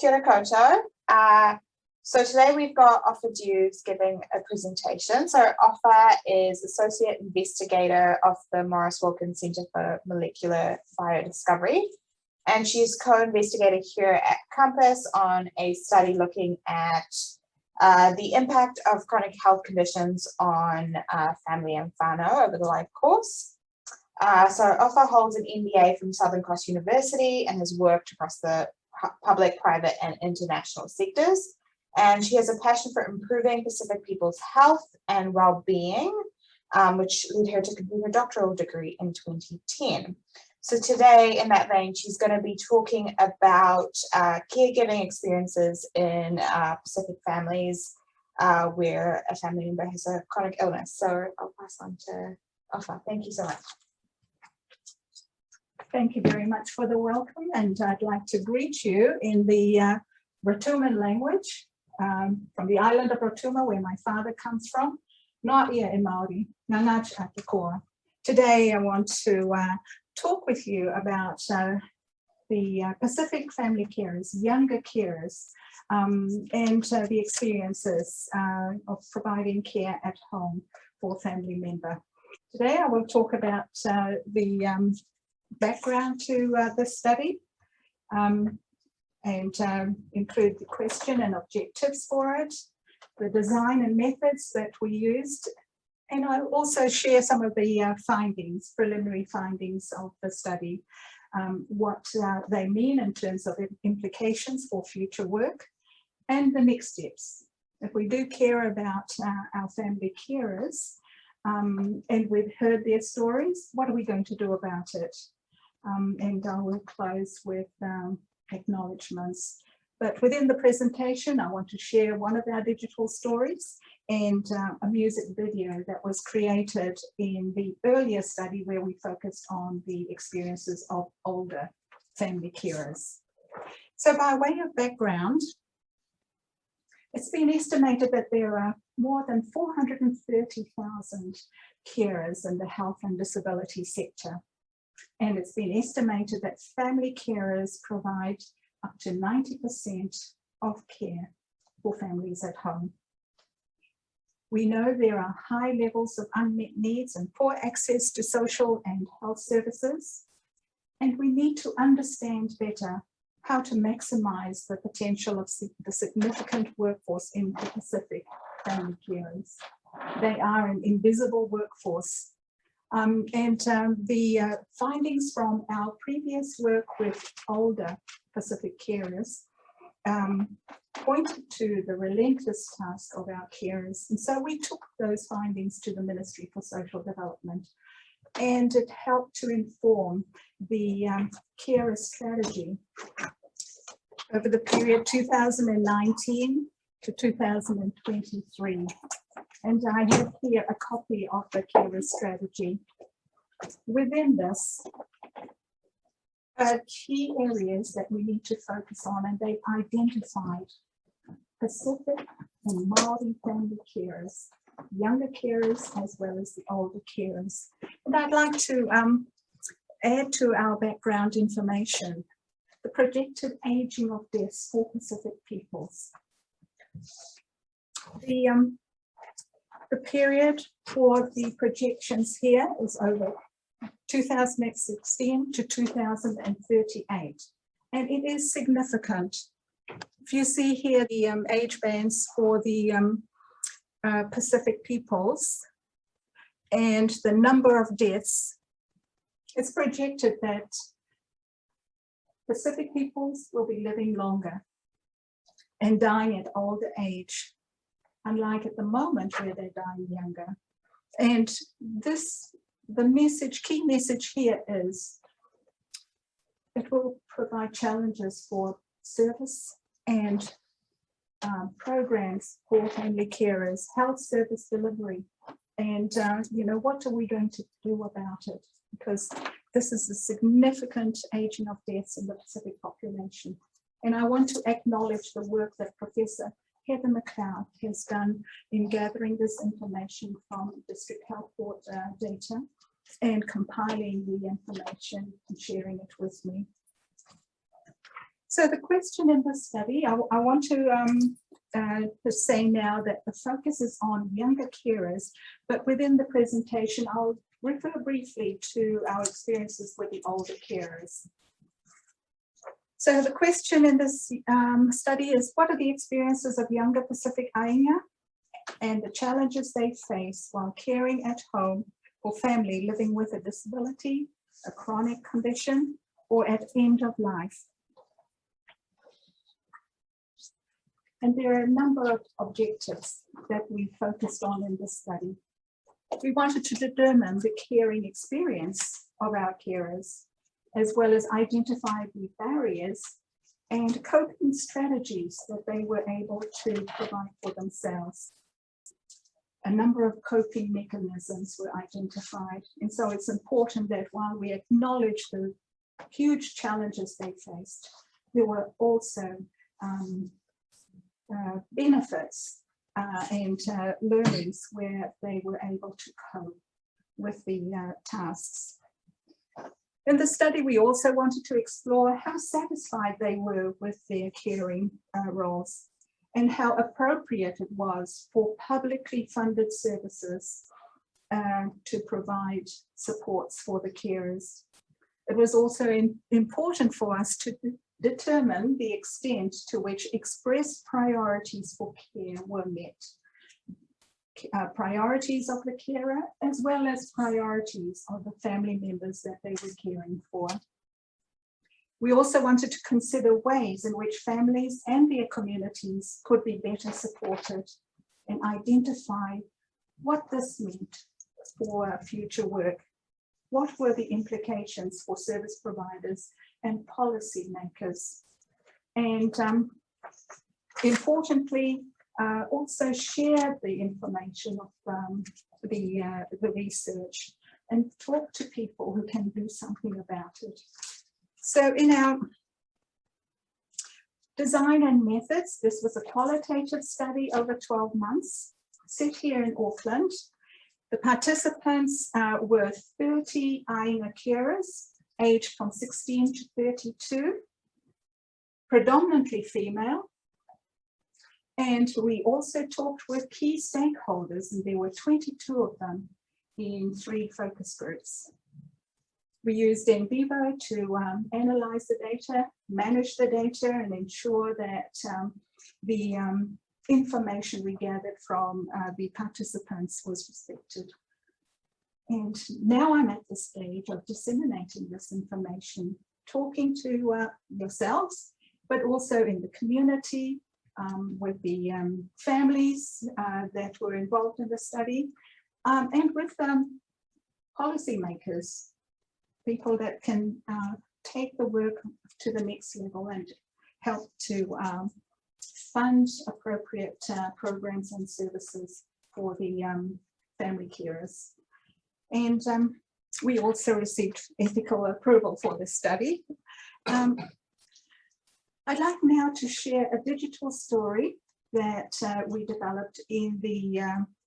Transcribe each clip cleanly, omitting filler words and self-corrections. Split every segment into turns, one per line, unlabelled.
Kia ora koutou. So today we've got Aroha giving a presentation. So Aroha is Associate Investigator of the Maurice Wilkins Centre for Molecular Biodiscovery. And she's co-investigator here at campus on a study looking at the impact of chronic health conditions on family and whānau over the life course. So Aroha holds an MBA from Southern Cross University and has worked across the public, private and international sectors. And she has a passion for improving Pacific people's health and well-being, which led her to complete her doctoral degree in 2010. So today, in that vein, she's going to be talking about caregiving experiences in Pacific families where a family member has a chronic illness. So I'll pass on to Aroha. Thank you so much.
Thank you very much for the welcome, and I'd like to greet you in the Rotuman language from the island of Rotuma, where my father comes from. Not ia e Māori, ngā ngāti ake koa. Today I want to talk with you about the Pacific family carers, younger carers, and the experiences of providing care at home for a family member. Today I will talk about the background to this study and include the question and objectives for it, the design and methods that we used, and I'll also share some of the findings, preliminary findings of the study, what they mean in terms of implications for future work and the next steps. If we do care about our family carers and we've heard their stories, what are we going to do about it? And I will close with acknowledgements. But within the presentation, I want to share one of our digital stories and a music video that was created in the earlier study where we focused on the experiences of older family carers. So by way of background, it's been estimated that there are more than 430,000 carers in the health and disability sector. And it's been estimated that family carers provide up to 90% of care for families at home. We know there are high levels of unmet needs and poor access to social and health services, and we need to understand better how to maximize the potential of the significant workforce in the Pacific family carers. They are an invisible workforce. The findings from our previous work with older Pacific carers pointed to the relentless task of our carers. And so we took those findings to the Ministry for Social Development, and it helped to inform the carer strategy over the period 2019 to 2023. And I have here a copy of the carer strategy. Within this, key areas that we need to focus on, and they've identified Pacific and Māori family carers, younger carers as well as the older carers. And I'd like to add to our background information the projected aging of deaths for Pacific peoples. The period for the projections here is over 2016 to 2038, and it is significant. If you see here the age bands for the Pacific peoples and the number of deaths, it's projected that Pacific peoples will be living longer and dying at older age, unlike at the moment where they're dying younger. And the key message here is it will provide challenges for service and programs for family carers, health service delivery, and what are we going to do about it? Because this is a significant aging of deaths in the Pacific population. And I want to acknowledge the work that Professor Heather McLeod has done in gathering this information from District Health Board data and compiling the information and sharing it with me. So the question in the study, I want to say now that the focus is on younger carers, but within the presentation, I'll refer briefly to our experiences with the older carers. So the question in this study is, what are the experiences of younger Pacific aiga and the challenges they face while caring at home for family living with a disability, a chronic condition, or at end of life? And there are a number of objectives that we focused on in this study. We wanted to determine the caring experience of our carers, as well as identify the barriers and coping strategies that they were able to provide for themselves. A number of coping mechanisms were identified. And so it's important that while we acknowledge the huge challenges they faced, there were also benefits and learnings where they were able to cope with the tasks. In the study, we also wanted to explore how satisfied they were with their caring roles and how appropriate it was for publicly funded services to provide supports for the carers. It was also important for us to determine the extent to which expressed priorities for care were met. Priorities of the carer, as well as priorities of the family members that they were caring for. We also wanted to consider ways in which families and their communities could be better supported and identify what this meant for future work. What were the implications for service providers and policy makers? And importantly, also share the information of the research and talk to people who can do something about it. So in our design and methods, this was a qualitative study over 12 months, set here in Auckland. The participants were 30 aiga carers, aged from 16 to 32, predominantly female. And we also talked with key stakeholders, and there were 22 of them in 3 focus groups. We used in vivo to analyze the data, manage the data, and ensure that the information we gathered from the participants was respected. And now I'm at the stage of disseminating this information, talking to yourselves, but also in the community, with the families that were involved in the study, and with policymakers, people that can take the work to the next level and help to fund appropriate programs and services for the family carers. And we also received ethical approval for the study. I'd like now to share a digital story that we developed in the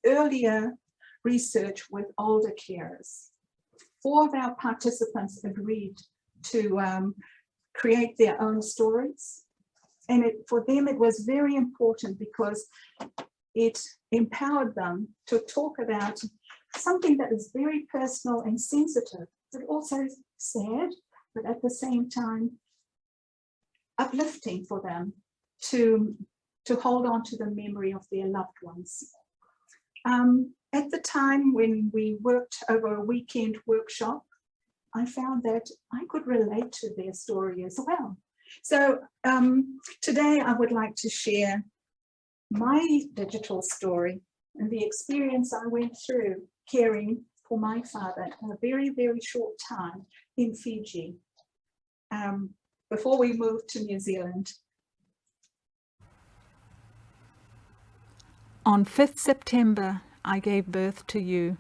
earlier research with older carers. 4 of our participants agreed to create their own stories. And for them, it was very important because it empowered them to talk about something that is very personal and sensitive, but also sad, but at the same time, uplifting for them to hold on to the memory of their loved ones. At the time when we worked over a weekend workshop, I found that I could relate to their story as well. So today I would like to share my digital story and the experience I went through caring for my father in a very, very short time in Fiji, before we moved to New Zealand.
On 5th September, I gave birth to you,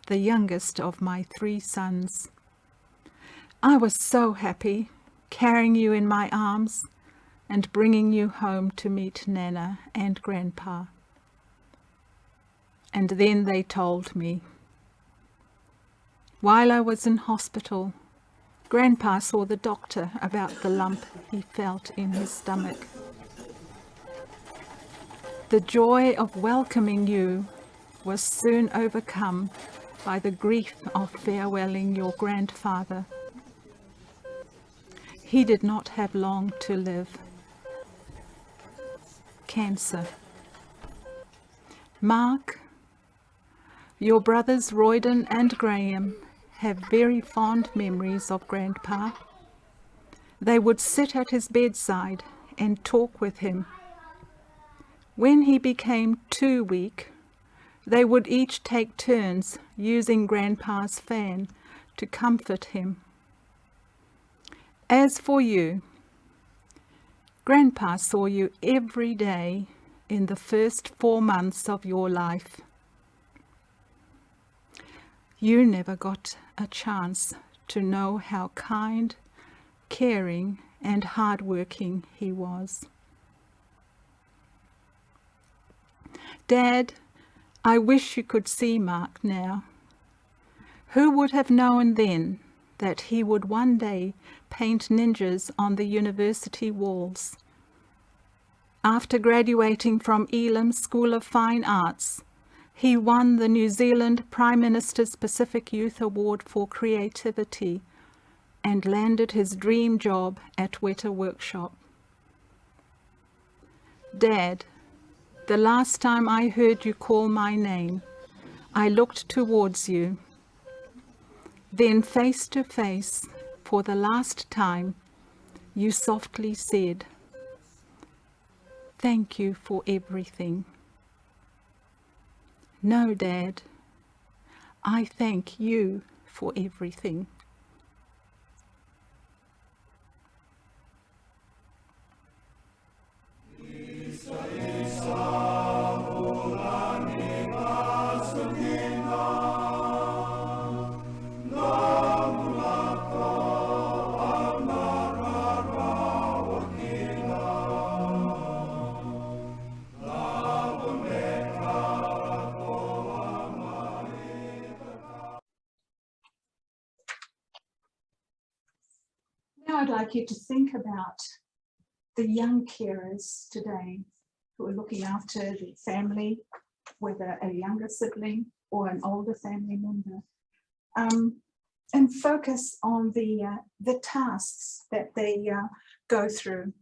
the youngest of my 3 sons. I was so happy, carrying you in my arms and bringing you home to meet Nana and Grandpa. And then they told me. While I was in hospital, Grandpa saw the doctor about the lump he felt in his stomach. The joy of welcoming you was soon overcome by the grief of farewelling your grandfather. He did not have long to live. Cancer. Mark, your brothers Royden and Graham have very fond memories of Grandpa. They would sit at his bedside and talk with him. When he became too weak, they would each take turns using Grandpa's fan to comfort him. As for you, Grandpa saw you every day in the first 4 months of your life. You never got a chance to know how kind, caring, and hardworking he was. Dad, I wish you could see Mark now. Who would have known then that he would one day paint ninjas on the university walls? After graduating from Elam School of Fine Arts, he won the New Zealand Prime Minister's Pacific Youth Award for Creativity and landed his dream job at Weta Workshop. Dad, the last time I heard you call my name, I looked towards you. Then face to face, for the last time, you softly said, "Thank you for everything." No, Dad, I thank you for everything.
Now I'd like you to think about the young carers today who are looking after the family, whether a younger sibling or an older family member, and focus on the tasks that they go through.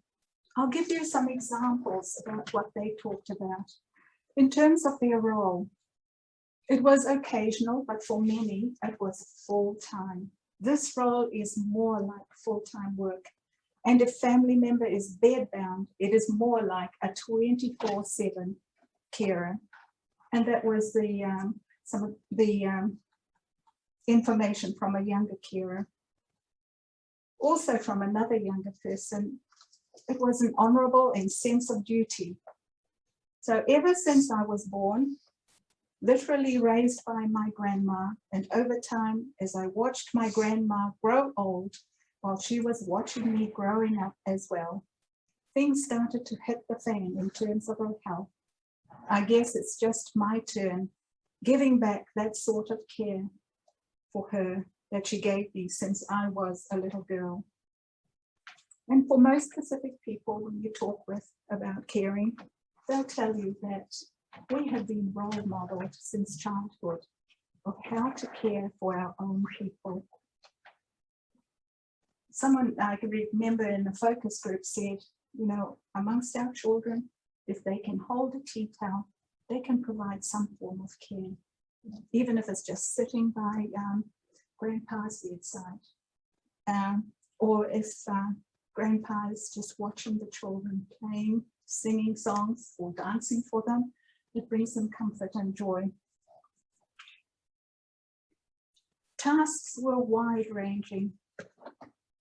I'll give you some examples about what they talked about. In terms of their role, it was occasional, but for many, it was full-time. This role is more like full-time work. And if family member is bedbound, it is more like a 24/7 carer. And that was some of the information from a younger carer. Also from another younger person, it was an honorable and sense of duty. So ever since I was born, literally raised by my grandma, and over time, as I watched my grandma grow old, while she was watching me growing up as well, things started to hit the fan in terms of her health. I guess it's just my turn, giving back that sort of care for her that she gave me since I was a little girl. And for most Pacific people, when you talk with about caring, they'll tell you that we have been role modeled since childhood of how to care for our own people. Someone I can remember in the focus group said, you know, amongst our children, if they can hold a tea towel, they can provide some form of care, even if it's just sitting by grandpa's bedside. Or if grandpa is just watching the children playing, singing songs or dancing for them, it brings them comfort and joy. Tasks were wide-ranging,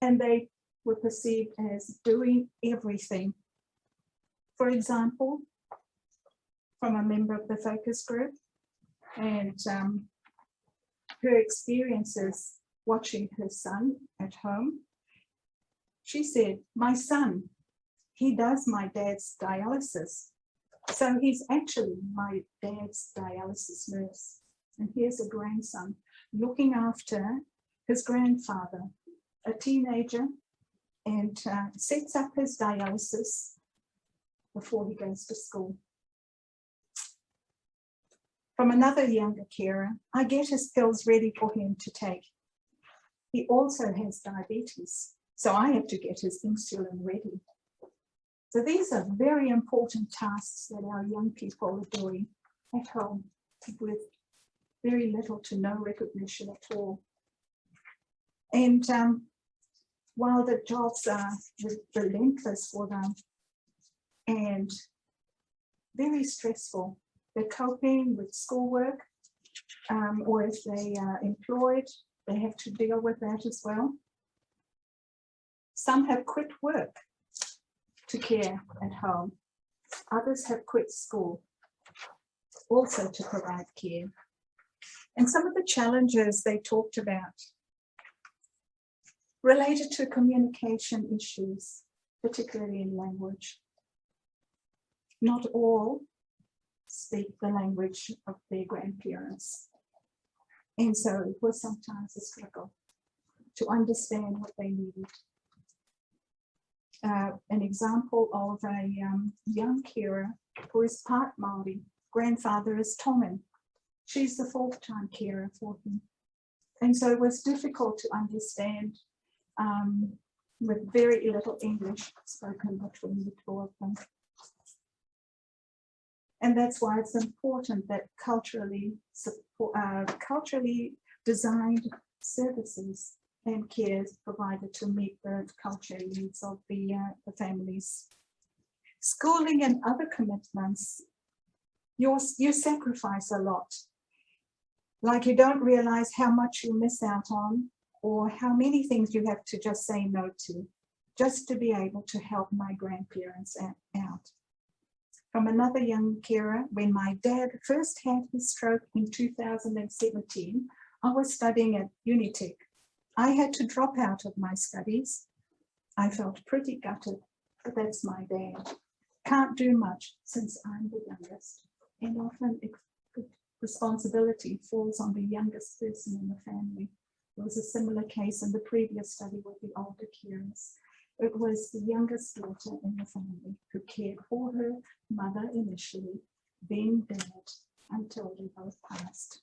and they were perceived as doing everything. For example, from a member of the focus group, and her experiences watching her son at home, she said, "My son, he does my dad's dialysis. So he's actually my dad's dialysis nurse. And here's a grandson looking after his grandfather a teenager, and sets up his dialysis before he goes to school. From another younger carer, I get his pills ready for him to take. He also has diabetes, so I have to get his insulin ready. So these are very important tasks that our young people are doing at home with very little to no recognition at all. And while the jobs are relentless for them and very stressful, they're coping with schoolwork, or if they are employed, they have to deal with that as well. Some have quit work to care at home. Others have quit school also to provide care. And some of the challenges they talked about related to communication issues, particularly in language. Not all speak the language of their grandparents. And so it was sometimes a struggle to understand what they needed. An example of a young carer who is part Māori, grandfather is Tongan. She's the full-time carer for him. And so it was difficult to understand with very little English spoken between the two of them. And that's why it's important that culturally designed services and care is provided to meet the cultural needs of the families. Schooling and other commitments, you sacrifice a lot. Like you don't realize how much you miss out on or how many things you have to just say no to, just to be able to help my grandparents out. From another young carer, when my dad first had his stroke in 2017, I was studying at Unitec. I had to drop out of my studies. I felt pretty gutted, but that's my dad. Can't do much since I'm the youngest, and often responsibility falls on the youngest person in the family. There was a similar case in the previous study with the older carers. It was the youngest daughter in the family who cared for her mother initially, then dad, until they both passed.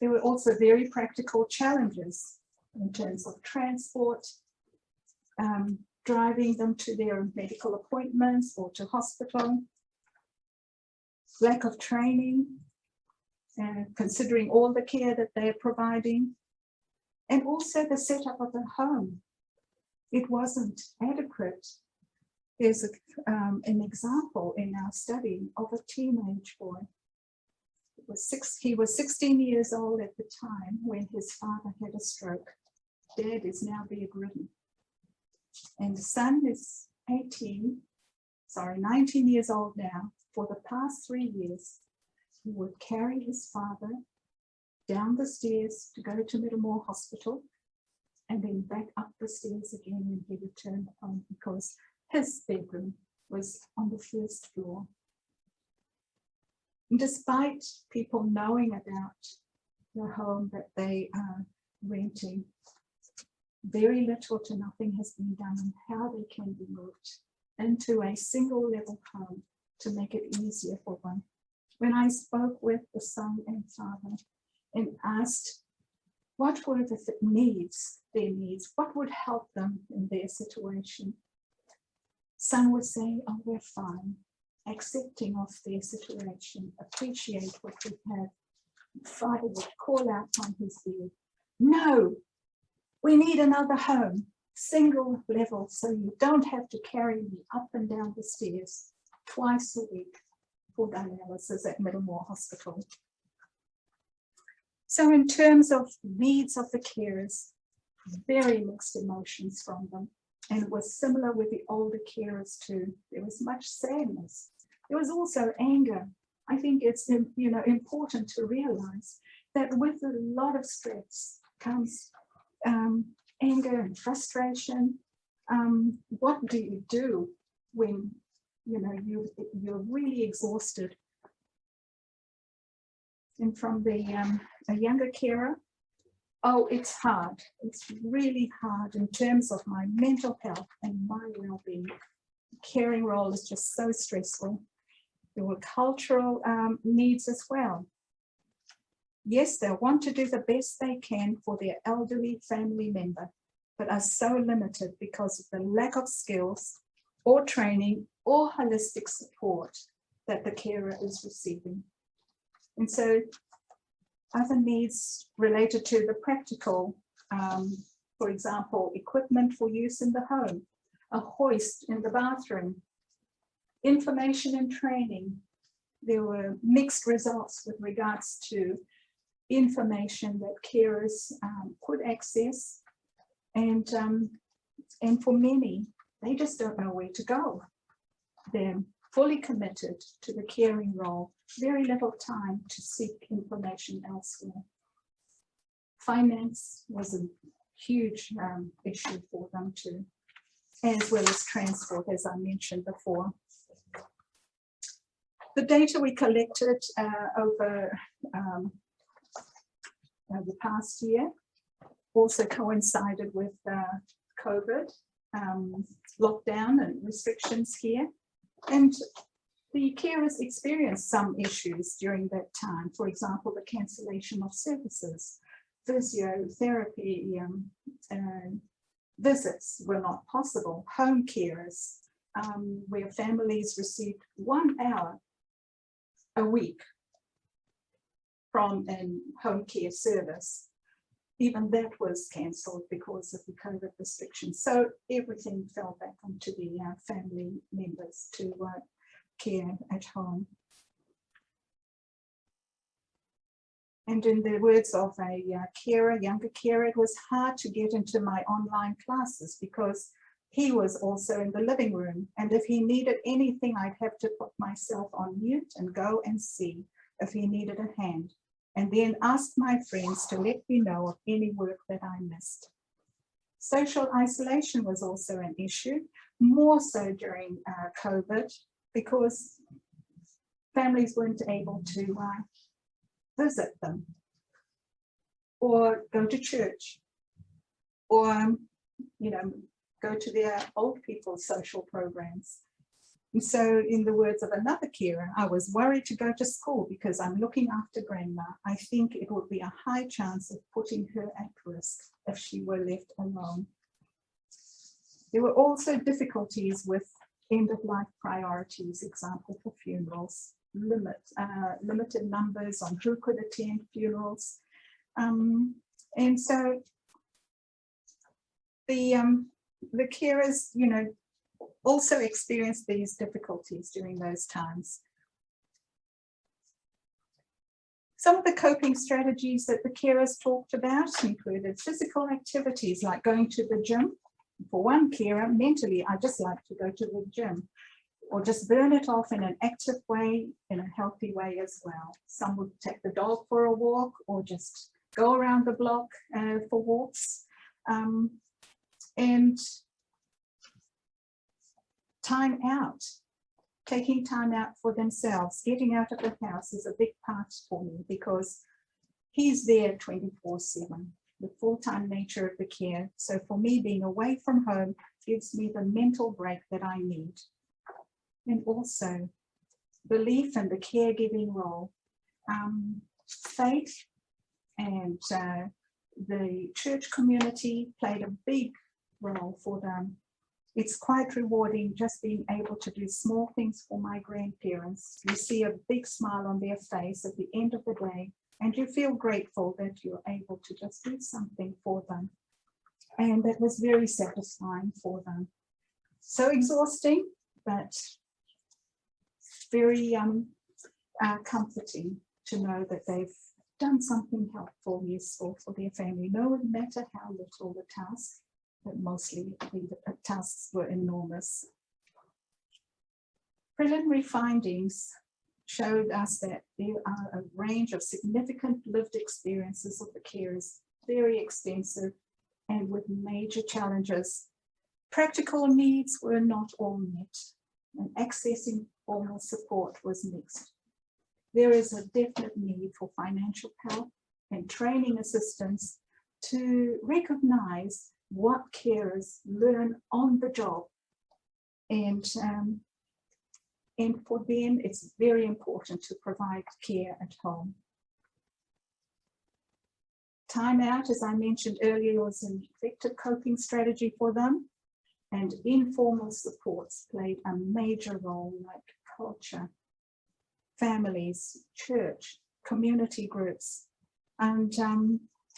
There were also very practical challenges in terms of transport, driving them to their medical appointments or to hospital, lack of training, considering all the care that they're providing, and also the setup of the home. It wasn't adequate. There's an example in our study of a teenage boy. He was 16 years old at the time when his father had a stroke. Dad is now bedridden. And the son is 19 years old now. For the past 3 years, he would carry his father down the stairs to go to Middlemore Hospital and then back up the stairs again when he returned home because his bedroom was on the first floor. And despite people knowing about the home that they are renting, very little to nothing has been done on how they can be moved into a single level home to make it easier for them. When I spoke with the son and father and asked what were their needs, what would help them in their situation, son would say, oh, we're fine, accepting of their situation, appreciate what we have. Father would call out on his bed, no, we need another home, single level, so you don't have to carry me up and down the stairs twice a week for dialysis at Middlemore Hospital. So in terms of needs of the carers, very mixed emotions from them. And it was similar with the older carers too. There was much sadness. There was also anger. I think it's important to realize that with a lot of stress comes anger and frustration. What do you do when you're really exhausted? And from the a younger carer, Oh, it's hard. It's really hard in terms of my mental health and my well-being. The caring role is just so stressful. There were cultural needs as well. Yes, they want to do the best they can for their elderly family member, but are so limited because of the lack of skills or training or holistic support that the carer is receiving. And so other needs related to the practical, for example, equipment for use in the home, a hoist in the bathroom, information and training. There were mixed results with regards to information that carers could access, and for many, they just don't know where to go. They're fully committed to the caring role, very little time to seek information elsewhere. Finance was a huge issue for them too, as well as transport, as I mentioned before. The data we collected over the past year also coincided with COVID lockdown and restrictions here. And the carers experienced some issues during that time. For example, the cancellation of services, physiotherapy visits were not possible. Home carers, where families received 1 hour a week from a home care service. Even that was cancelled because of the COVID restrictions. So everything fell back onto the family members to care at home. And in the words of a younger carer, it was hard to get into my online classes because he was also in the living room. And if he needed anything, I'd have to put myself on mute and go and see if he needed a hand, and then ask my friends to let me know of any work that I missed. Social isolation was also an issue, more so during COVID, because families weren't able to visit them or go to church or, go to their old people's social programs. And so in the words of another carer, I was worried to go to school because I'm looking after grandma. I think it would be a high chance of putting her at risk if she were left alone. There were also difficulties with end-of-life priorities, example for funerals, limited numbers on who could attend funerals. And so the carers, also experienced these difficulties during those times. Some of the coping strategies that the carers talked about included physical activities like going to the gym. For one carer, mentally, I just like to go to the gym, or just burn it off in an active way, in a healthy way as well. Some would take the dog for a walk or just go around the block for walks. And time out, taking time out for themselves, getting out of the house is a big part for me because he's there 24/7, the full-time nature of the care. So for me, being away from home gives me the mental break that I need. And also belief in the caregiving role. Faith and the church community played a big role for them. It's quite rewarding just being able to do small things for my grandparents. You see a big smile on their face at the end of the day, and you feel grateful that you're able to just do something for them. And that was very satisfying for them. So exhausting, but very comforting to know that they've done something helpful, useful for their family, no matter how little the task. But mostly the tasks were enormous. Preliminary findings showed us that there are a range of significant lived experiences of the carers, very extensive and with major challenges. Practical needs were not all met, and accessing formal support was mixed. There is a definite need for financial help and training assistance to recognize what carers learn on the job. And for them, it's very important to provide care at home. Time out, as I mentioned earlier, was an effective coping strategy for them, and informal supports played a major role, like culture, families, church, community groups. And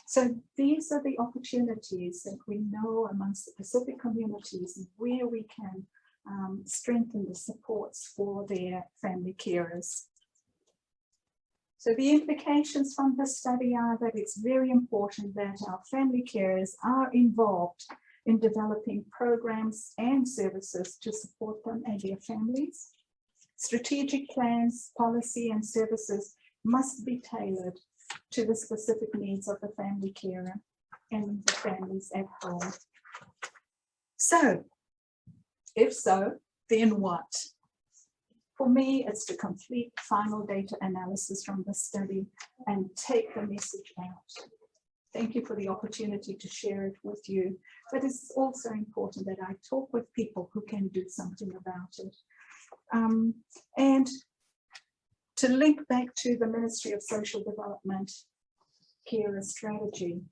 so these are the opportunities that we know amongst the Pacific communities where we can strengthen the supports for their family carers. So the implications from this study are that it's very important that our family carers are involved in developing programs and services to support them and their families. Strategic plans, policy, and services must be tailored to the specific needs of the family carer and the families at home. So, if so, then what? For me, it's to complete final data analysis from the study and take the message out. Thank you for the opportunity to share it with you, but it's also important that I talk with people who can do something about it. And to link back to the Ministry of Social Development carer strategy,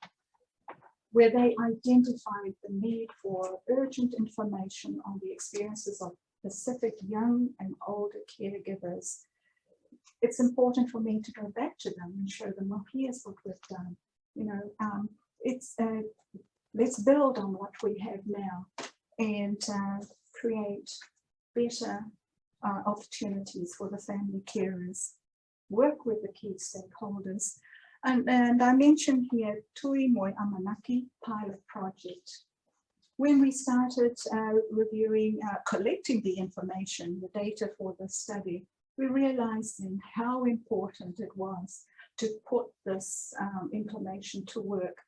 where they identified the need for urgent information on the experiences of Pacific young and older caregivers. It's important for me to go back to them and show them, well, here's what we've done. You know, let's build on what we have now and create better opportunities for the family carers. Work with the key stakeholders. And I mentioned here Tui Moi Amanaki pilot project. When we started reviewing, collecting the information, the data for the study, we realized then how important it was to put this information to work.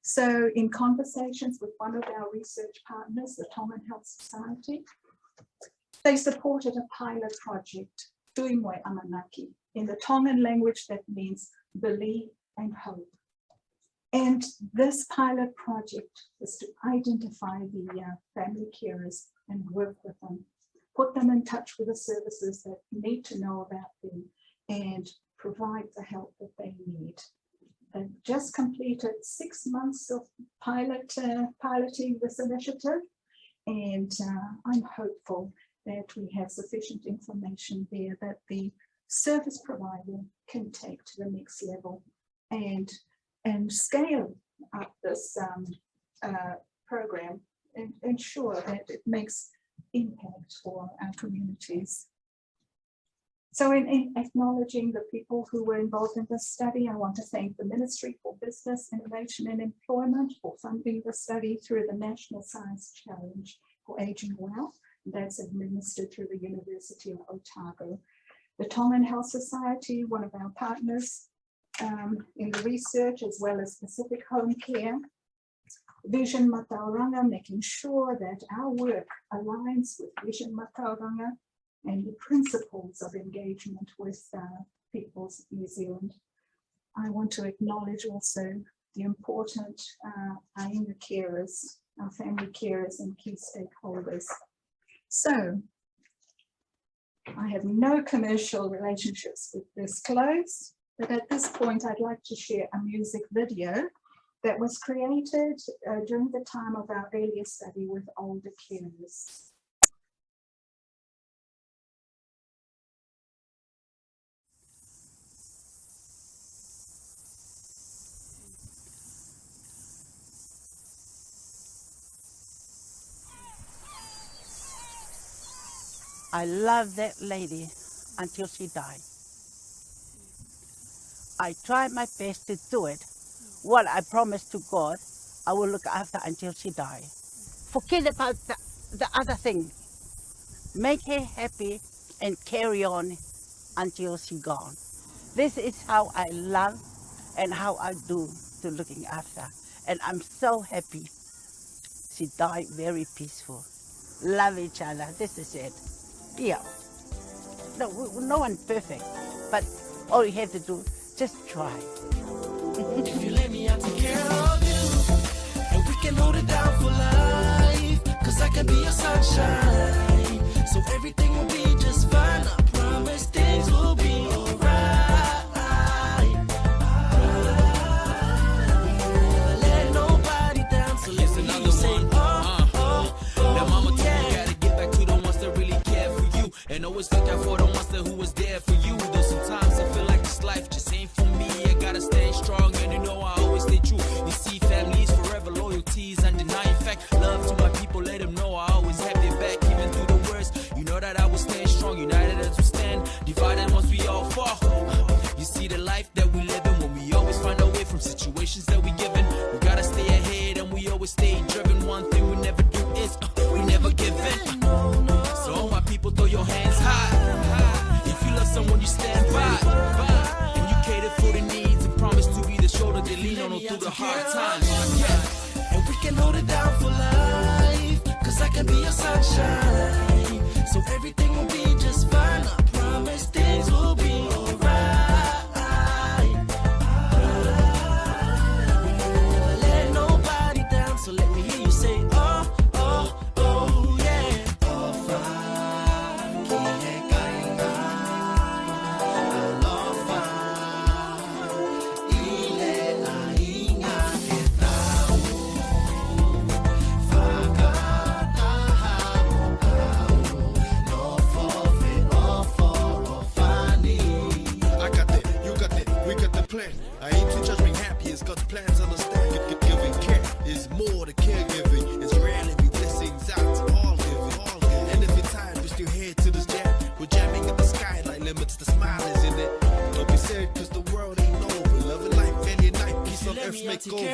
So in conversations with one of our research partners, the Tongan Health Society, they supported a pilot project, Tui Moi Amanaki, in the Tongan language that means believe and hope. And this pilot project was to identify the family carers and work with them, put them in touch with the services that need to know about them and provide the help that they need. They've just completed 6 months of piloting this initiative, and I'm hopeful that we have sufficient information there that the service provider can take to the next level and scale up this program and ensure that it makes impact for our communities. So in acknowledging the people who were involved in this study, I want to thank the Ministry for Business, Innovation and Employment for funding the study through the National Science Challenge for Aging Well. That's administered through the University of Otago. The Tongan Health Society, one of our partners in the research, as well as Pacific Home Care. Vision Matauranga, making sure that our work aligns with Vision Matauranga and the principles of engagement with Peoples New Zealand. I want to acknowledge also the important aiga carers, our family carers and key stakeholders. So, I have no commercial relationships with this close, but at this point I'd like to share a music video that was created during the time of our earlier study with older carers.
I loved that lady until she died. I tried my best to do it. What I promised to God, I will look after until she died. Forget about the other thing. Make her happy and carry on until she's gone. This is how I love and how I do to looking after. And I'm so happy she died very peaceful. Love each other, this is it. Yeah, no one's perfect, but all you have to do, just try.
If you let me, I'll take care of you. can hold it down for life, 'cause I can be your sunshine. So everything will be just fine. I promise things will be alright. Never let nobody down. So let me hear you say,
now mama told me you gotta get back to the ones that really care for you, and always look out for the ones that who was there for you. Though sometimes I feel like this life just ain't for me. I gotta stay strong, and you know I always stay true. You see, families forever, loyalties undeniable. In fact, love to my people, let them know I always have their back, even through the worst. You know that I will stand strong, united as we stand, divided once we all fall. You see the life that we live in, when we always find a way from situations that we given. We gotta stay ahead, and we always stay driven. One thing we never do is we never give in. So all my people, throw your hands high. If you love someone, you stand by, and you cater for the needs and promise to be the shoulder they lean on through the hard times. Yeah.
and we can hold it down for life, 'cause I can be your sunshine. So everything will be just fine. I promise things will be alright. Never let nobody down. So let me hear you say, oh, oh, oh, yeah.
I aim to judge being happy, it's God's plans, understand. Giving care is more to caregiving. It's rarely be blessings out to all giving. And if you're tired, we're still here to this jam. We're jamming at the sky like limits, the smile is in it. Don't be sad, 'cause the world ain't over. Loving life, value night, peace on earth, make over.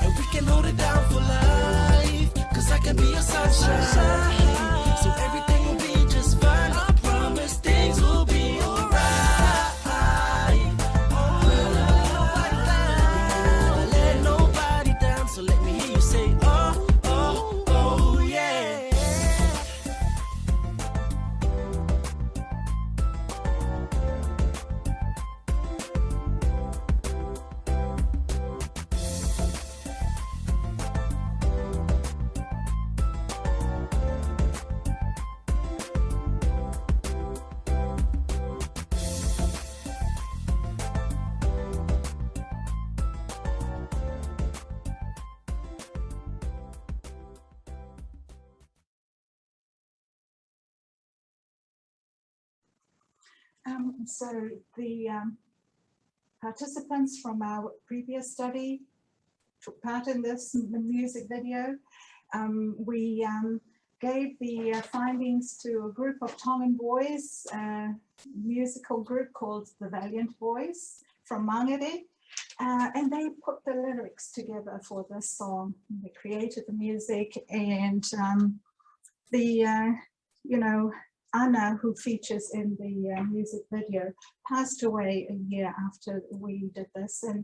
And we can hold it down for life, 'cause I can be your sunshine. So everything will be just fine. I promise things will be alright. So let me hear you say, oh, oh, oh, yeah.
So the participants from our previous study took part in this music video. We gave the findings to a group of Tongan boys, a musical group called the Valiant Boys from Mangere, and they put the lyrics together for this song. They created the music, and you know, Anna, who features in the music video, passed away a year after we did this, and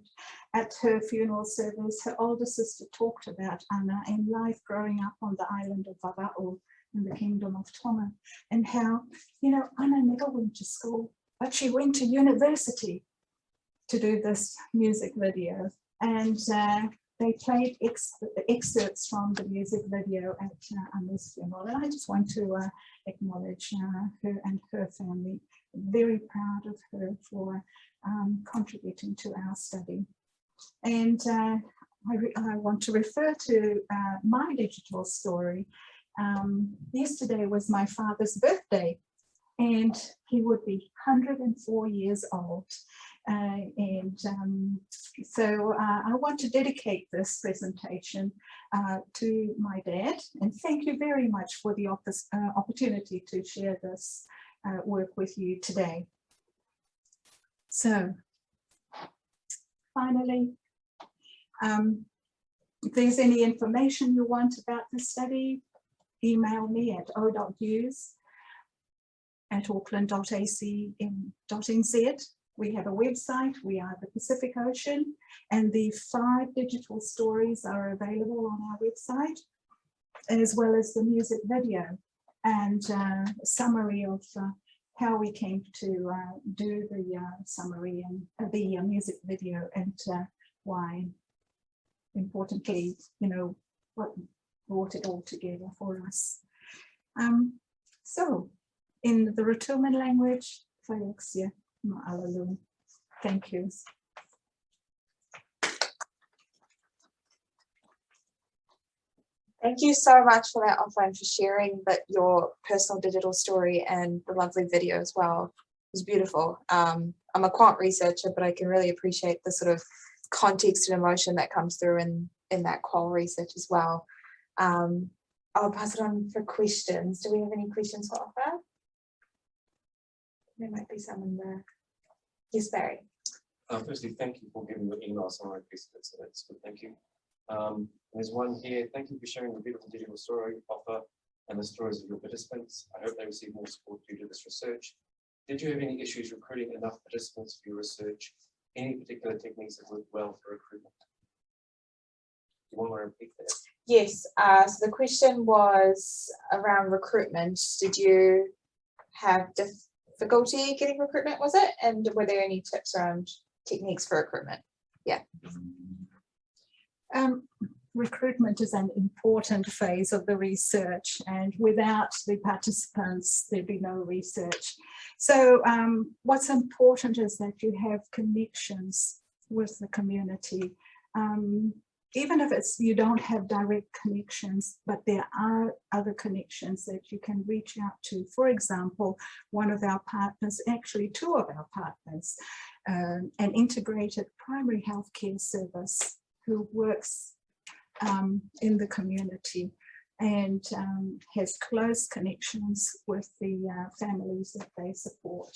at her funeral service, her older sister talked about Anna and life growing up on the island of Aroha in the Kingdom of Tonga, and how, you know, Anna never went to school, but she went to university to do this music video, and they played excerpts from the music video at Anna's funeral, and I just want to acknowledge her and her family. Very proud of her for contributing to our study. And I want to refer to my digital story. Yesterday was my father's birthday, and he would be 104 years old. So I want to dedicate this presentation to my dad, and thank you very much for the opportunity to share this work with you today. So finally, if there's any information you want about the study, email me at o.hughes@auckland.ac.nz. We have a website, we are the Pacific Ocean, and the 5 digital stories are available on our website, as well as the music video and a summary of how we came to do the summary and the music video, and why. importantly, what brought it all together for us. So in the Rotuman language, Whaioksia ma'alalu. Thank you.
Thank you so much for that offer and for sharing your personal digital story and the lovely video as well. It was beautiful. I'm a quant researcher, but I can really appreciate the sort of context and emotion that comes through in that qual research as well. I'll pass it on for questions. Do we have any questions for offer? There might be some in there. Yes, Barry.
Firstly, thank you for giving your email summary piece of it, so that's good, thank you. There's one here. Thank you for sharing the beautiful digital story offer and the stories of your participants. I hope they receive more support due to this research. Did you have any issues recruiting enough participants for your research? Any particular techniques that work well for recruitment? Do you want to repeat that?
Yes, so the question was around recruitment. Did you have difficulty getting recruitment, was it? And were there any tips around techniques for recruitment? Yeah.
Recruitment is an important phase of the research, and without the participants, there'd be no research. So what's important is that you have connections with the community. Even if you don't have direct connections, but there are other connections that you can reach out to. For example, one of our partners, actually two of our partners, an integrated primary healthcare service who works in the community and has close connections with the families that they support.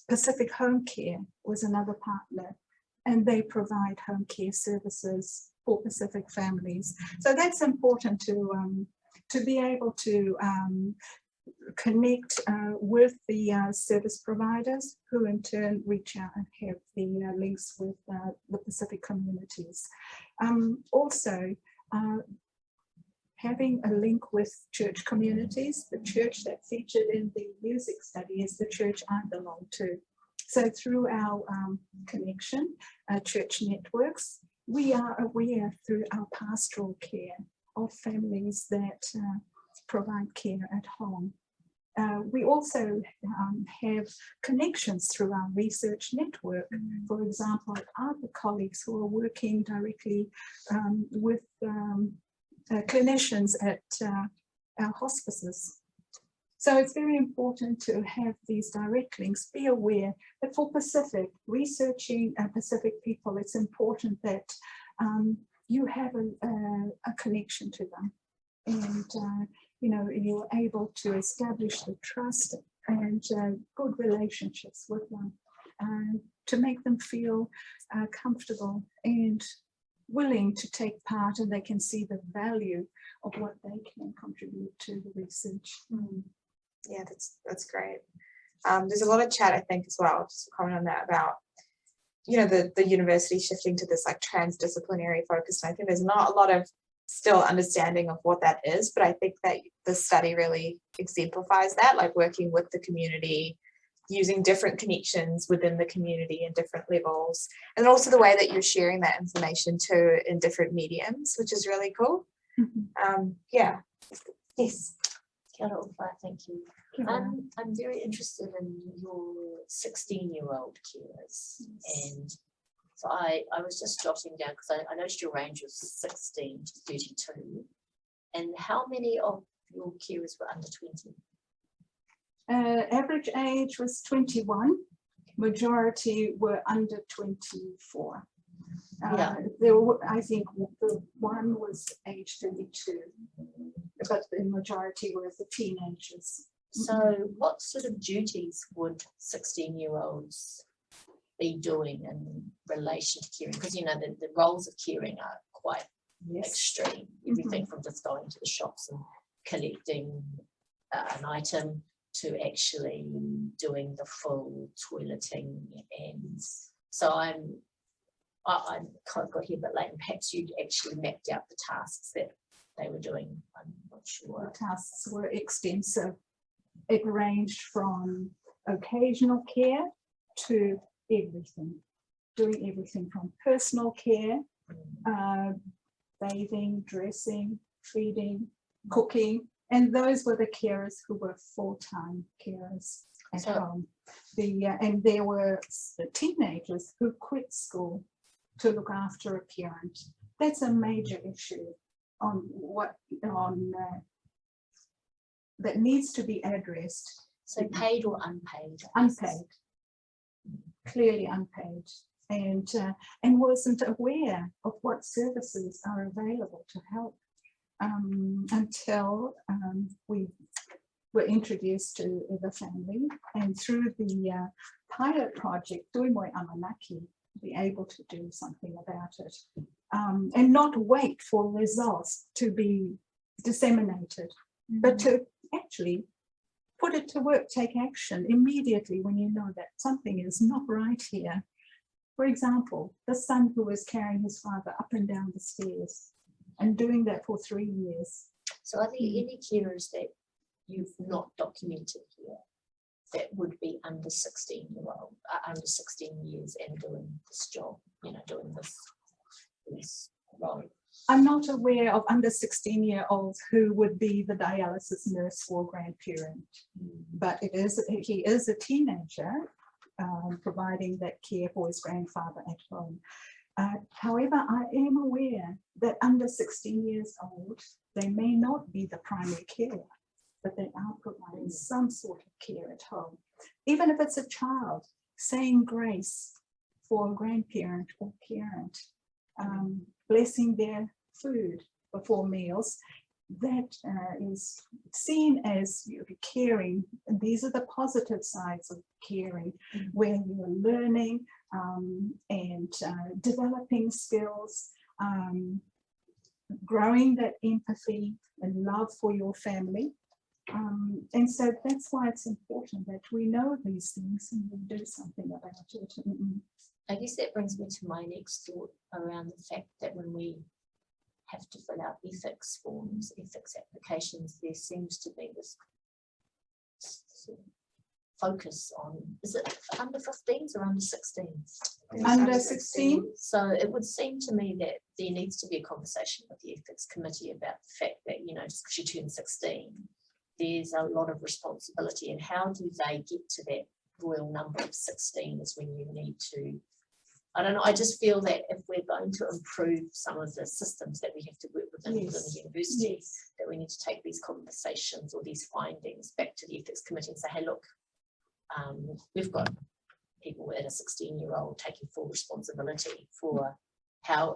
Pacific Home Care was another partner, and they provide home care services for Pacific families. So that's important to be able to connect with the service providers, who in turn reach out and have the links with the Pacific communities. Also, having a link with church communities. The church that featured in the music study is the church I belong to. So through our connection, church networks, we are aware through our pastoral care of families that provide care at home. We also have connections through our research network. For example, other colleagues who are working directly with clinicians at our hospices. So it's very important to have these direct links. Be aware that for Pacific, researching Pacific people, it's important that you have a connection to them. And you know, you're able to establish the trust and good relationships with them to make them feel comfortable and willing to take part, and they can see the value of what they can contribute to the research.
Yeah, that's great. There's a lot of chat, I think, as well, just to comment on that, about, you know, the university shifting to this like transdisciplinary focus. And I think there's not a lot of still understanding of what that is, but I think that the study really exemplifies that, like working with the community, using different connections within the community in different levels, and also the way that you're sharing that information too in different mediums, which is really cool. Yeah. Yes.
Kia ora, thank you. I'm very interested in your 16-year-old carers. And so I was just jotting down, because I noticed your range was 16 to 32. And how many of your carers were under 20?
Average age was 21. Majority were under 24. There were, I think the one was age 32, but the majority were the teenagers.
So what sort of duties would 16-year-olds be doing in relation to caring? Because, you know, the roles of caring are quite extreme. Everything from just going to the shops and collecting an item to actually doing the full toileting. And so I kind of got here a bit late, and perhaps you'd actually mapped out the tasks that they were doing. I'm not sure.
The tasks were extensive. It ranged from occasional care to everything, doing everything from personal care bathing, dressing, feeding, cooking, and those were the carers who were full-time carers at home. And there were the teenagers who quit school to look after a parent. That's a major issue that needs to be addressed.
So paid or unpaid?
Unpaid, clearly unpaid, and wasn't aware of what services are available to help until we were introduced to the family, and through the pilot project, Tuimoi Amanaki, be able to do something about it, and not wait for results to be disseminated, but to actually put it to work, take action immediately when you know that something is not right here. For example, the son who was carrying his father up and down the stairs and doing that for 3 years.
So are there any carers that you've not documented here that would be under 16-year-old, under 16 years and doing this job, doing this role?
I'm not aware of under 16-year-olds who would be the dialysis nurse or grandparent, but he is a teenager providing that care for his grandfather at home. However, I am aware that under 16 years old, they may not be the primary carer, but they are providing some sort of care at home. Even if it's a child, saying grace for a grandparent or parent, blessing their food before meals, that is seen as caring. And these are the positive sides of caring, where you're learning and developing skills, growing that empathy and love for your family. And so that's why it's important that we know these things and we do something about it.
I guess that brings me to my next thought around the fact that when we have to fill out ethics forms, ethics applications, there seems to be this focus on, is it under 15s or under 16s?
Under 16.
So it would seem to me that there needs to be a conversation with the ethics committee about the fact that, just because you turn 16, there's a lot of responsibility, and how do they get to that royal number of 16 is when you need to, I don't know, I just feel that if we're going to improve some of the systems that we have to work within the university, that we need to take these conversations or these findings back to the ethics committee and say, hey, look, we've got people at a 16-year-old taking full responsibility for how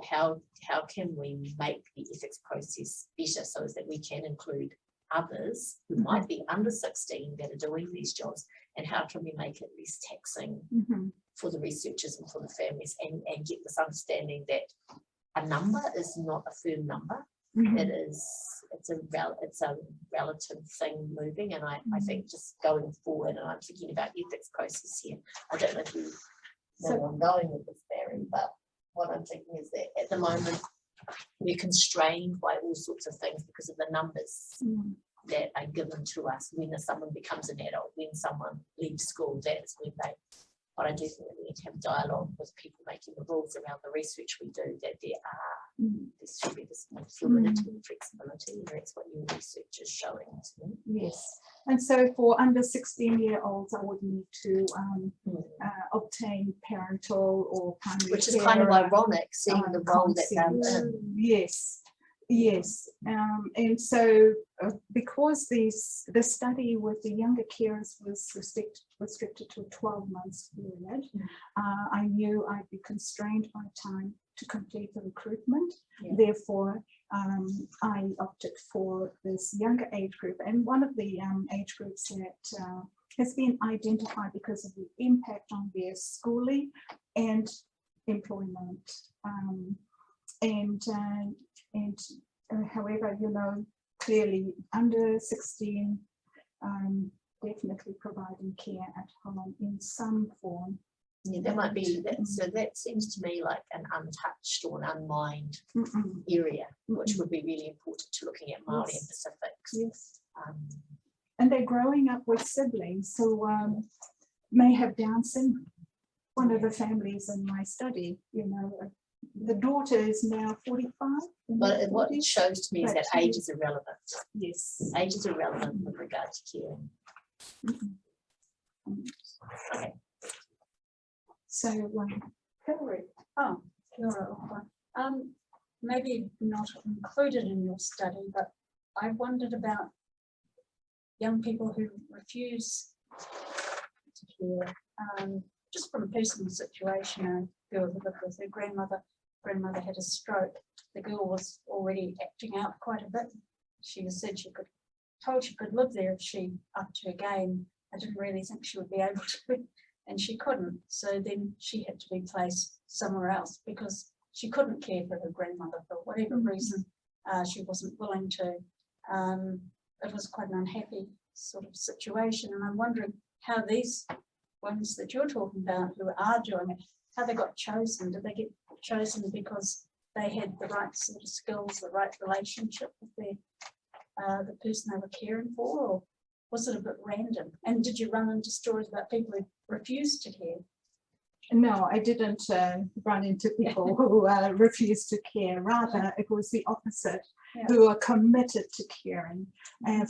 can we make the ethics process better so that we can include others who might be under 16 that are doing these jobs, and how can we make it less taxing for the researchers and for the families, and get this understanding that a number is not a firm number. It's a relative thing moving, and I think just going forward, and I'm thinking about ethics process here. I don't know if you know where I'm going with this, Barry, but what I'm thinking is that at the moment we're constrained by all sorts of things because of the numbers that are given to us when someone becomes an adult, when someone leaves school, that's when they. But I do think that we need to have dialogue with people making the rules around the research we do, that there should be this fluidity and flexibility, and that's what your research is showing to me.
Yes, and so for under 16-year-olds, I would need to obtain parental or primary care.
Which is kind of ironic, seeing the role that they're in.
Yes, and so because the study with the younger carers was restricted to a 12 months period, I knew I'd be constrained by time to complete the recruitment. Therefore, I opted for this younger age group, and one of the age groups that has been identified because of the impact on their schooling and employment. However, clearly under 16, definitely providing care at home in some form.
That might be that. So that seems to me like an untouched or an unmined area, which would be really important to looking at Māori and Pacifics.
And they're growing up with siblings who may have Down syndrome. One of the families in my study, The daughter is now 45. in
But
her
what it
40s.
shows to me is that
But
age is irrelevant.
Yes.
Age is irrelevant with regard to caring. Okay.
So, Hillary.
Oh, kia ora. Maybe not included in your study, but I wondered about young people who refuse to care. Just from a personal situation, a girl who lived with her grandmother. Grandmother had a stroke. The girl was already acting out quite a bit. She said told she could live there if she upped her game. I didn't really think she would be able to, and she couldn't. So then she had to be placed somewhere else because she couldn't care for her grandmother for whatever reason. She wasn't willing to. It was quite an unhappy sort of situation, and I'm wondering how these ones that you're talking about who are doing it, how they got chosen. Did they get chosen because they had the right sort of skills, the right relationship with the person they were caring for, or was it a bit random? And did you run into stories about people who refused to care?
No, I didn't run into people who refused to care. Rather, it was the opposite, who are committed to caring.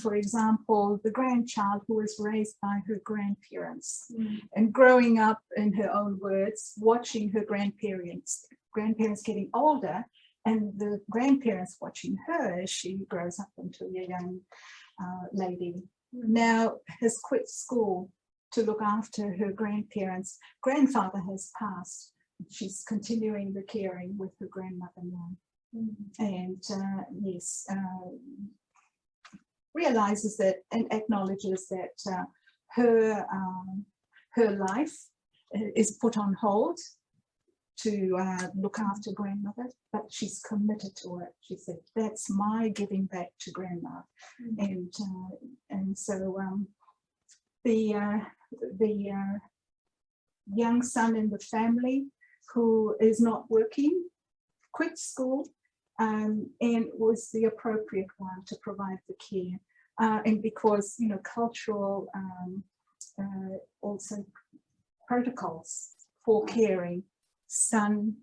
For example, the grandchild who was raised by her grandparents and growing up, in her own words, watching her grandparents getting older, and the grandparents watching her as she grows up into a young lady. Now has quit school to look after her grandparents. Grandfather has passed. She's continuing the caring with her grandmother now. And yes, realizes that and acknowledges that her life is put on hold to look after grandmother, but she's committed to it. She said, that's my giving back to grandma. And so the young son in the family who is not working quit school and was the appropriate one to provide the care. And because, you know, cultural also protocols for caring, son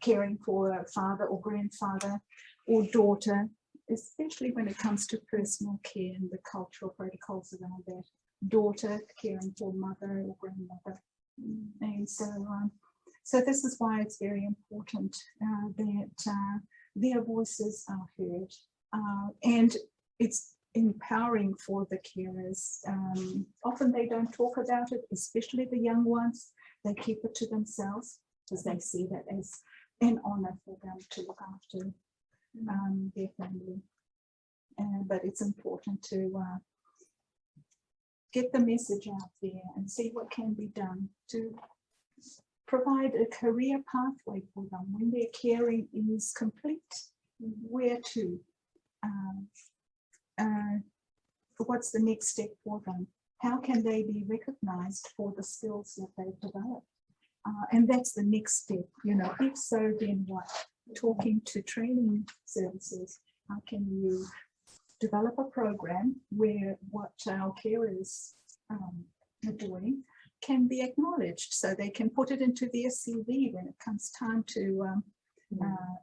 caring for a father or grandfather or daughter, especially when it comes to personal care and the cultural protocols around that. Daughter caring for mother or grandmother. And so this is why it's very important that their voices are heard. And it's empowering for the carers. Often they don't talk about it, especially the young ones. They keep it to themselves because they see that as an honor for them to look after their family. But it's important to get the message out there and see what can be done to provide a career pathway for them when their caring is complete. Where to? What's the next step for them? How can they be recognized for the skills that they've developed? And that's the next step, you know. If so, then what? Talking to training services. How can you develop a program where what our carers are doing can be acknowledged, so they can put it into their CV when it comes time to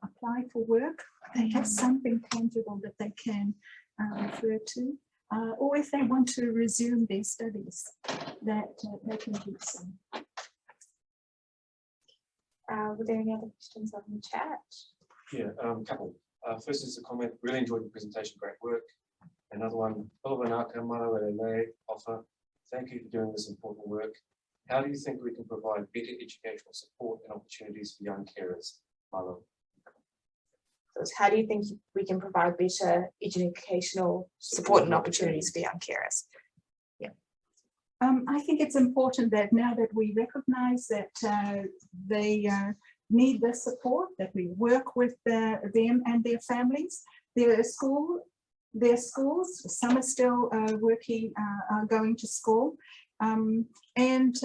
apply for work. They have something tangible that they can refer to, or if they want to resume their studies, that they can do so.
Were there any other questions on the chat?
Yeah, couple. First is a comment, really enjoyed the presentation, great work. Another one, whānau Lelei offer. Thank you for doing this important work. How do you think we can provide better educational support and opportunities for young carers? Malo.
How do you think we can provide better educational support and opportunities for young carers? Yeah.
I think it's important that now that we recognize that they need the support, that we work with them and their families, their schools, some are still working, going to school, and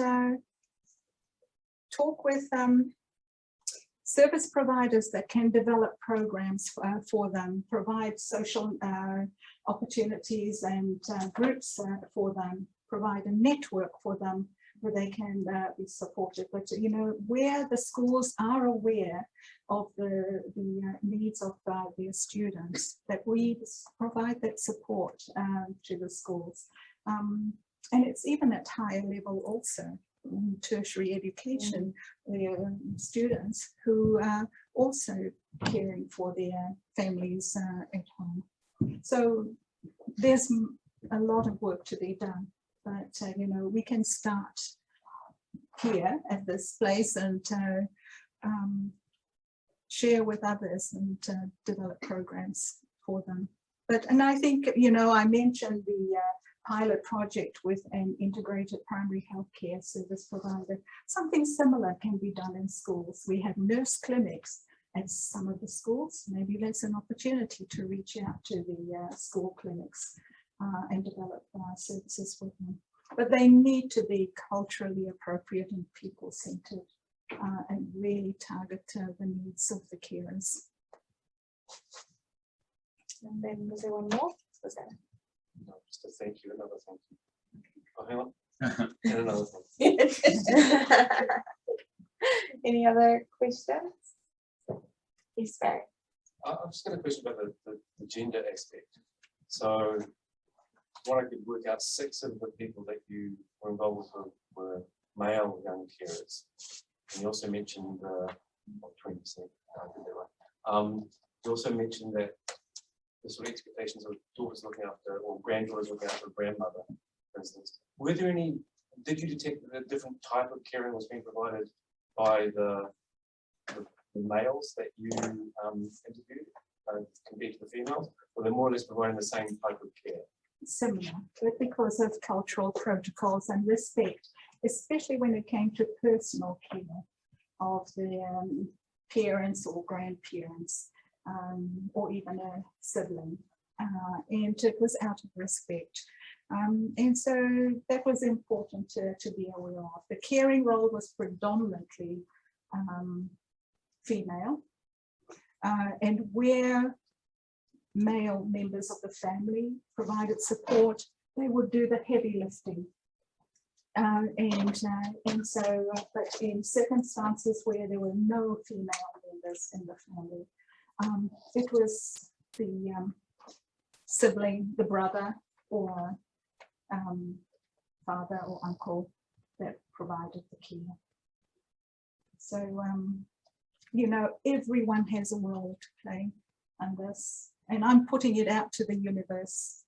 talk with service providers that can develop programs for them, provide social opportunities and groups for them, provide a network for them where they can be supported. But where the schools are aware of the needs of their students, that we provide that support to the schools. And it's even at higher level also, in tertiary education, students who are also caring for their families at home. So there's a lot of work to be done, but we can start here at this place and share with others and develop programs for them. And I think, I mentioned the pilot project with an integrated primary healthcare service provider. Something similar can be done in schools. We have nurse clinics at some of the schools. Maybe that's an opportunity to reach out to the school clinics and develop services with them. But they need to be culturally appropriate and people-centered and really target the needs of the carers.
And then was there one more? Was that?
No, just a thank you, another thank you. Oh, hang on. And another thank you.
Any other questions? Yes, Barry.
I've just got a question about the gender aspect. So what I could work out, 6 of the people that you were involved with were male young carers. And you also mentioned 20%. You also mentioned that the sort of expectations of daughters looking after, or granddaughters looking after a grandmother, for instance. Were there any, did you detect that a different type of caring was being provided by the males that you interviewed compared to the females? Or they're more or less providing the same type of care?
Similar, but because of cultural protocols and respect, especially when it came to personal care of the parents or grandparents, or even a sibling, and it was out of respect. And so that was important to be aware of. The caring role was predominantly female, and where male members of the family provided support, they would do the heavy lifting. And so, but in circumstances where there were no female members in the family, it was the sibling, the brother, or father or uncle that provided the care. So, everyone has a role to play in this, and I'm putting it out to the universe.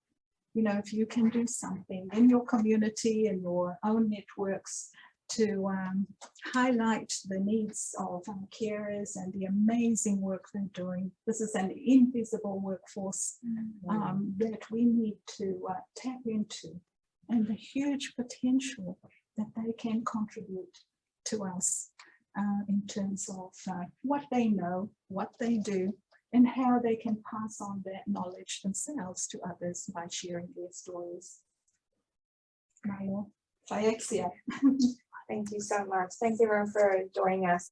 If you can do something in your community and your own networks to highlight the needs of carers and the amazing work they're doing. This is an invisible workforce that we need to tap into, and the huge potential that they can contribute to us in terms of what they know, what they do, and how they can pass on that knowledge themselves to others by sharing their stories. Thank
Thank you so much. Thanks everyone for joining us.